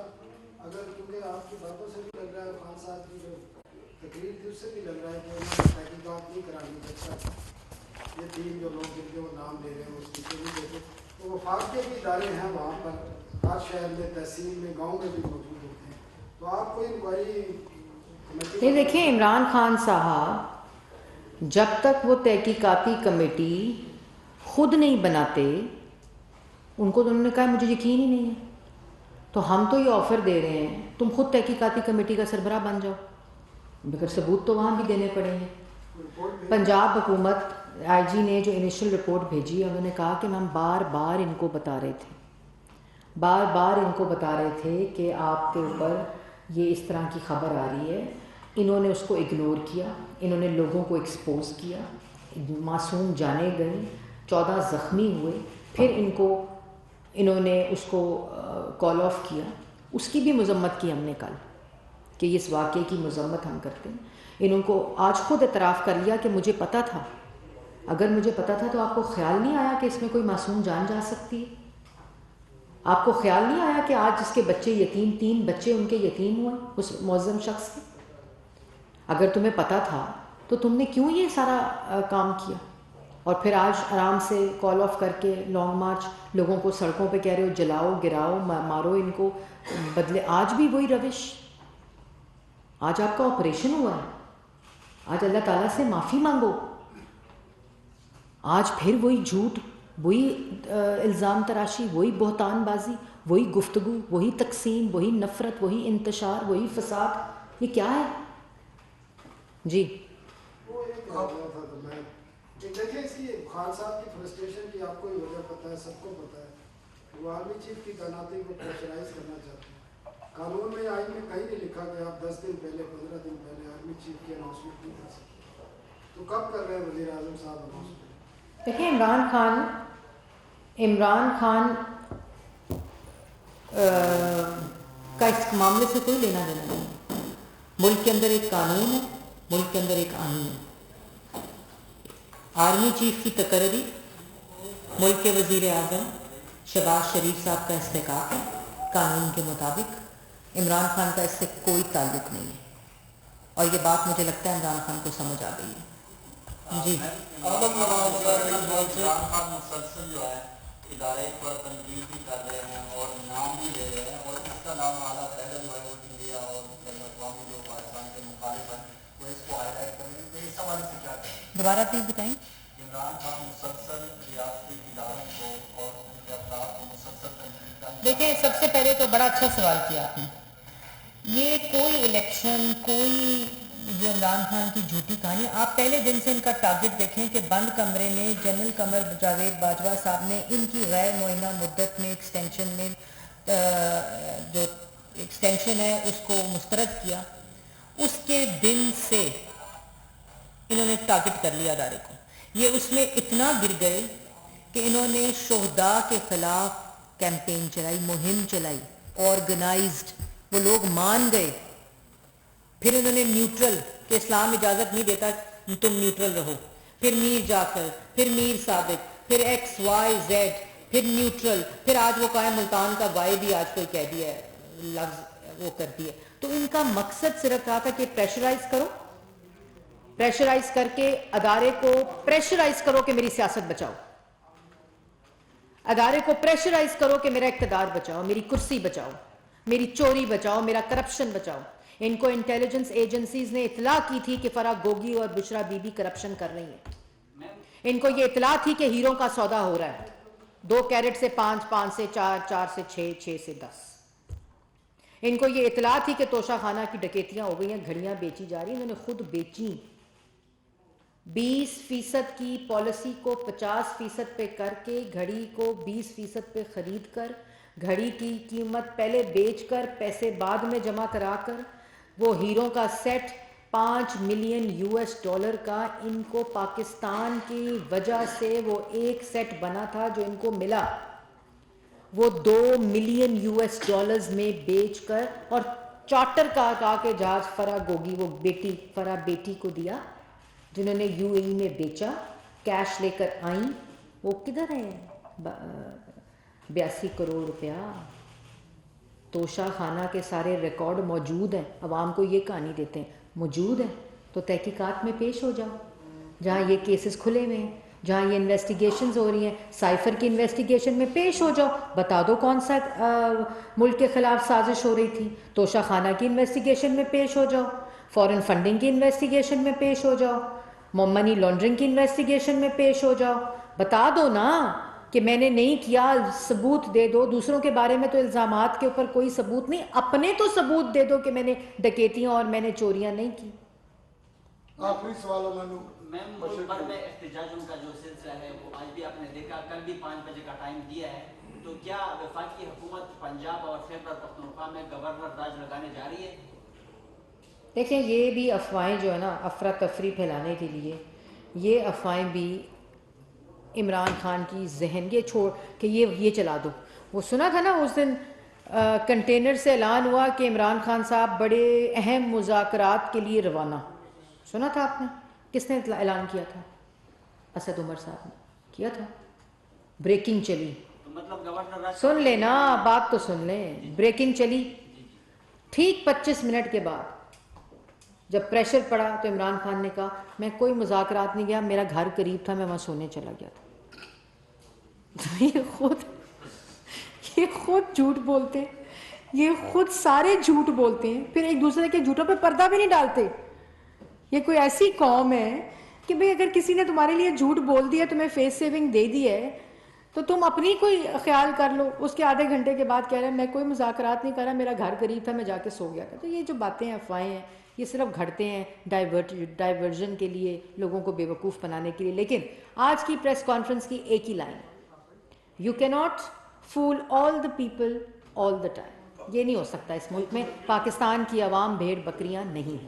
Speaker 3: اگر کیونکہ آپ کی باتوں سے بھی لگ رہا ہے، خان صاحب کی جو تقریر تھی اس سے بھی لگ رہا ہے کہ انہوں نے تحقیقات نہیں کرانی. اچھا، یہ 3 جو لوگ جن کے وہ نام لے رہے ہیں اس کی بھی دیکھیں تو وفاق کے بھی ادارے ہیں وہاں پر، ہر شہر میں، تحصیل میں، گاؤں میں بھی موجود ہوتے ہیں. تو آپ کوئی انکوائری
Speaker 1: نہیں، دیکھیں عمران خان صاحب جب تک وہ تحقیقاتی کمیٹی خود نہیں بناتے، ان کو تو انہوں نے کہا مجھے یقین ہی نہیں ہے، تو ہم تو یہ آفر دے رہے ہیں تم خود تحقیقاتی کمیٹی کا سربراہ بن جاؤ. مگر ثبوت تو وہاں بھی دینے پڑیں گے. پنجاب حکومت IG نے جو انیشل رپورٹ بھیجی ہے، انہوں نے کہا کہ ہم بار بار ان کو بتا رہے تھے کہ آپ کے اوپر یہ اس طرح کی خبر آ رہی ہے. انہوں نے اس کو اگنور کیا، انہوں نے لوگوں کو ایکسپوز کیا، معصوم جانیں گئیں، 14 زخمی ہوئے، پھر انہوں نے اس کو کال آف کیا. اس کی بھی مذمت کی ہم نے کل کہ اس واقعے کی مذمت ہم کرتے ہیں. انہوں کو آج خود اعتراف کر لیا کہ مجھے پتہ تھا. اگر مجھے پتہ تھا تو آپ کو خیال نہیں آیا کہ اس میں کوئی معصوم جان جا سکتی ہے؟ آپ کو خیال نہیں آیا کہ آج جس کے بچے یتیم، 3 بچے ان کے یتیم ہوئے اس معظم شخص کے؟ اگر تمہیں پتہ تھا تو تم نے کیوں یہ سارا کام کیا؟ اور پھر آج آرام سے کال آف کر کے لانگ مارچ لوگوں کو سڑکوں پہ کہہ رہے ہو جلاؤ گراؤ مارو ان کو، بدلے آج بھی وہی روش. آج آپ کا آپریشن ہوا ہے، آج اللہ تعالیٰ سے معافی مانگو. آج پھر وہی جھوٹ، وہی الزام تراشی، وہی بہتان بازی، وہی گفتگو، وہی تقسیم، وہی نفرت، وہی انتشار، وہی فساد. یہ کیا ہے؟ جی
Speaker 3: وہ ایک کہا تھا تو میں دیکھیں اس کی خان صاحب کی فرسٹریشن کی آپ کو ہی وجہ پتہ ہے، سب کو پتہ ہے. وہ آرمی چیف کی تعیناتی کو پریشرائز کرنا چاہتے ہیں. قانون میں آئین میں کہیں نہیں لکھا کہ آپ 10 دن پہلے 15 دن پہلے آرمی چیف کی اناؤنسمنٹ نہیں کر سکتے. تو کب کر رہے ہیں وزیر اعظم صاحب اناؤنسمنٹ؟
Speaker 1: دیکھیں عمران خان کا اس معاملے سے کوئی لینا دینا نہیں. ملک کے اندر ایک قانون ہے، ملک کے اندر ایک آئین ہے. آرمی چیف کی تقرری ملک کے وزیر اعظم شہباز شریف صاحب کا استحقاق ہے قانون کے مطابق. عمران خان کا اس سے کوئی تعلق نہیں ہے، اور یہ بات مجھے لگتا ہے عمران خان کو سمجھ آ گئی ہے. جی
Speaker 5: عمران خان مسلسل جو ہے ادارے پر تنقید بھی کر رہے ہیں اور نام بھی لے رہے ہیں، اور اس کا نام اعلیٰ پہلے جو ہے وہ انڈیا اور بین الاقوامی جو پاکستان کے مخالف ہیں وہ اس کو ہائی لائٹ کر رہے ہیں. تو اس حوالے سے کیا کہیں؟
Speaker 1: دوبارہ پلیز بتائیں.
Speaker 5: عمران خان مسلسل ریاستی اداروں کو اور ان کے افراد کو مسلسل تنقید کا.
Speaker 1: دیکھیں سب سے پہلے تو بڑا اچھا سوال کیا آپ نے. یہ کوئی الیکشن، کوئی جو عمران خان کی جھوٹی کہانی، آپ پہلے دن سے ان کا ٹارگٹ دیکھیں کہ بند کمرے میں جنرل قمر جاوید باجوہ صاحب نے ان کی غیر معینہ مدت میں ایکسٹینشن میں جو ایکسٹینشن ہے اس کو مسترد کیا. اس کے دن سے انہوں نے ٹارگٹ کر لیا ادارے کو. یہ اس میں اتنا گر گئے کہ انہوں نے شہداء کے خلاف کیمپین چلائی، مہم چلائی، آرگنائزڈ. وہ لوگ مان گئے. پھر انہوں نے نیوٹرل کہ اسلام اجازت نہیں دیتا تم نیوٹرل رہو. پھر میر جعفر، پھر میر صادق، پھر ایکس وائی زیڈ، پھر نیوٹرل. پھر آج وہ قائم ملتان کا وائی بھی آج کوئی کہہ دیا ہے، لفظ وہ کر دیا. تو ان کا مقصد صرف رہا تھا کہ پریشرائز کرو، پریشرائز کر کے ادارے کو پریشرائز کرو کہ میری سیاست بچاؤ، ادارے کو پریشرائز کرو کہ میرا اقتدار بچاؤ، میری کرسی بچاؤ، میری چوری بچاؤ، میرا کرپشن بچاؤ. ان کو انٹیلیجنس ایجنسیز نے اطلاع کی تھی کہ فرح گوگی اور بشرا بی بی کرپشن کر رہی ہیں. ان کو یہ اطلاع تھی کہ ہیروں کا سودا ہو رہا ہے، 2 کیرٹ سے 5، 5 سے 4، 4 سے 6، 6 سے 10. ان کو یہ اطلاع تھی کہ توشہ خانہ کی ڈکیتیاں ہو گئی ہیں، گھڑیاں بیچی جا رہی ہیں. انہوں نے خود بیچی. 20% کی پالیسی کو 50% پہ کر کے گھڑی کو 20% پہ خرید کر، گھڑی کی قیمت پہلے بیچ کر پیسے بعد میں جمع کرا کر وہ ہیروں کا سیٹ $5 ملین کا ان کو پاکستان کی وجہ سے وہ ایک سیٹ بنا تھا جو ان کو ملا، وہ $2 ملین میں بیچ کر اور چارٹر کا کے جہاز فرح گوگی وہ بیٹی فرح بیٹی کو دیا، جنہوں نے UAE میں بیچا، کیش لے کر آئیں. وہ کدھر ہیں 82 کروڑ روپیہ؟ توشہ خانہ کے سارے ریکارڈ موجود ہیں. عوام کو یہ کہانی دیتے ہیں موجود ہیں تو تحقیقات میں پیش ہو جاؤ. جہاں یہ کیسز کھلے ہوئے ہیں، جہاں یہ انویسٹیگیشنز ہو رہی ہیں، سائفر کی انویسٹیگیشن میں پیش ہو جاؤ. بتا دو کون سا ملک کے خلاف سازش ہو رہی تھی. توشہ خانہ کی انویسٹیگیشن میں پیش ہو جاؤ، فورن فنڈنگ کی انویسٹیگیشن میں پیش ہو جاؤ، منی لانڈرنگ کی انویسٹیگیشن میں پیش ہو جاؤ. بتا دو نا کہ میں نے نہیں کیا، ثبوت دے دو. دوسروں کے بارے میں تو الزامات کے اوپر کوئی ثبوت نہیں، اپنے تو ثبوت دے دو کہ میں نے ڈکیتیاں اور میں نے چوریاں نہیں کی.
Speaker 3: آخری سوال
Speaker 5: میم ملک بھر میں احتجاجوں کا جو سلسلہ ہے وہ آج بھی آپ نے دیکھا، کل بھی 5 بجے کا ٹائم دیا ہے. تو کیا وفاقی حکومت پنجاب اور خیبر پختونخوا میں گورنر راج لگانے جا رہی ہے؟
Speaker 1: دیکھیں یہ بھی افواہیں جو ہے نا افراتفری پھیلانے کے لیے، یہ افواہیں بھی عمران خان کی ذہن یہ چھوڑ کہ یہ چلا دو. وہ سنا تھا نا اس دن کنٹینر سے اعلان ہوا کہ عمران خان صاحب بڑے اہم مذاکرات کے لیے روانہ. سنا تھا آپ نے؟ کس نے اعلان کیا تھا؟ اسد عمر صاحب نے کیا تھا. بریکنگ چلی،
Speaker 5: مطلب گورنر راج
Speaker 1: سن لینا بات تو سن لیں. بریکنگ چلی ٹھیک 25 منٹ کے بعد جب پریشر پڑا تو عمران خان نے کہا میں کوئی مذاکرات نہیں گیا, میرا گھر قریب تھا, میں وہاں سونے چلا گیا تھا. یہ خود جھوٹ بولتے ہیں, یہ خود سارے جھوٹ بولتے ہیں, پھر ایک دوسرے کے جھوٹوں پہ پردہ بھی نہیں ڈالتے. یہ کوئی ایسی قوم ہے کہ بھئی اگر کسی نے تمہارے لیے جھوٹ بول دیا, تمہیں فیس سیونگ دے دی ہے, تو تم اپنی کوئی خیال کر لو. اس کے آدھے گھنٹے کے بعد کہہ رہے ہیں میں کوئی مذاکرات نہیں کر رہا, میرا گھر قریب تھا, میں جا کے سو گیا تھا. تو یہ جو باتیں افواہیں ہیں یہ صرف گھڑتے ہیں ڈائیورژن کے لیے, لوگوں کو بیوقوف بنانے کے لیے. لیکن آج کی پریس کانفرنس کی ایک ہی line, you can not fool all the people all the time. یہ نہیں ہو سکتا اس ملک میں. پاکستان کی عوام بھیڑ بکریاں نہیں ہیں.